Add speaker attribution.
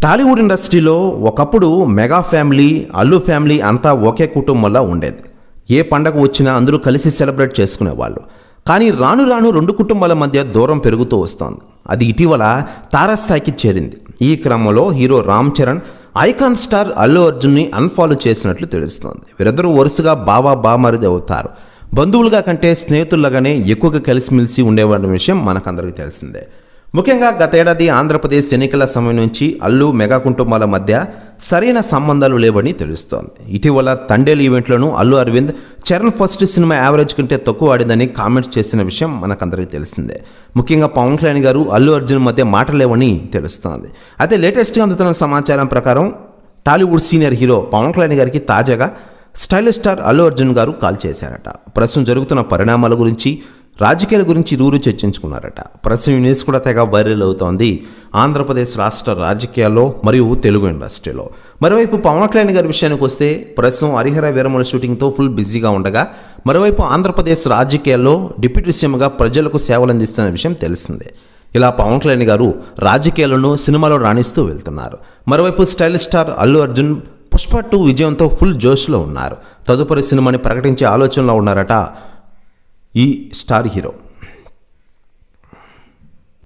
Speaker 1: టాలీవుడ్ ఇండస్ట్రీలో ఒకప్పుడు mega family, Allu family అంతా ఒకే కుటుంబంలా ఉండేది. ఏ పండగ వచ్చినా అందరూ కలిసి సెలబ్రేట్ చేసుకునేవాళ్ళు. కానీ రాను రాను రెండు కుటుంబాల మధ్య దూరం పెరుగుతూ వస్తోంది. అది ఇటీవల తారాస్థాయికి చేరింది. ఈ క్రమంలో hero Ram Charan icon star Allu అర్జున్ని అన్ఫాలో చేసినట్లు తెలుస్తోంది. వీరిద్దరూ వరుసగా బావా బామరిది అవుతారు. బంధువులుగా కంటే స్నేహితులుగానే ఎక్కువగా కలిసిమెలిసి ఉండేవాడి విషయం మనకందరికీ తెలిసిందే. ముఖ్యంగా గతేడాది ఆంధ్రప్రదేశ్ ఎన్నికల సమయం నుంచి అల్లు మెగా కుటుంబాల మధ్య సరైన సంబంధాలు లేవని తెలుస్తోంది. ఇటీవల తండేలు ఈవెంట్లోనూ Allu Aravind Charan first cinema average కంటే తక్కువ ఆడిందని కామెంట్స్ చేసిన విషయం మనకందరికీ తెలిసిందే. ముఖ్యంగా పవన్ కళ్యాణ్ గారు అల్లు అర్జున్ మధ్య మాటలు లేవని తెలుస్తోంది. అయితే లేటెస్ట్గా అందుతున్న సమాచారం ప్రకారం టాలీవుడ్ సీనియర్ హీరో పవన్ కళ్యాణ్ గారికి తాజాగా స్టైలిష్ స్టార్ అల్లు అర్జున్ గారు కాల్ చేశారట. ప్రస్తుతం జరుగుతున్న పరిణామాల గురించి, రాజకీయాల గురించి రూరు చర్చించుకున్నారట. ప్రస్తుతం న్యూస్ కూడా తెగ వైరల్ అవుతోంది ఆంధ్రప్రదేశ్ రాష్ట్ర రాజకీయాల్లో మరియు తెలుగు ఇండస్ట్రీలో. మరోవైపు పవన్ కళ్యాణ్ గారి విషయానికి వస్తే ప్రస్తుతం హరిహర వీరమల షూటింగ్తో ఫుల్ బిజీగా ఉండగా, మరోవైపు ఆంధ్రప్రదేశ్ రాజకీయాల్లో డిప్యూటీ సీఎంగా ప్రజలకు సేవలు అందిస్తున్న విషయం తెలిసిందే. ఇలా పవన్ కళ్యాణ్ గారు రాజకీయాలను సినిమాలో రాణిస్తూ వెళ్తున్నారు. మరోవైపు స్టైలిష్ స్టార్ అల్లు అర్జున్ పుష్ప 2 విజయంతో ఫుల్ జోష్లో ఉన్నారు. తదుపరి సినిమాని ప్రకటించే ఆలోచనలో ఉన్నారట ఈ స్టార్ హీరో.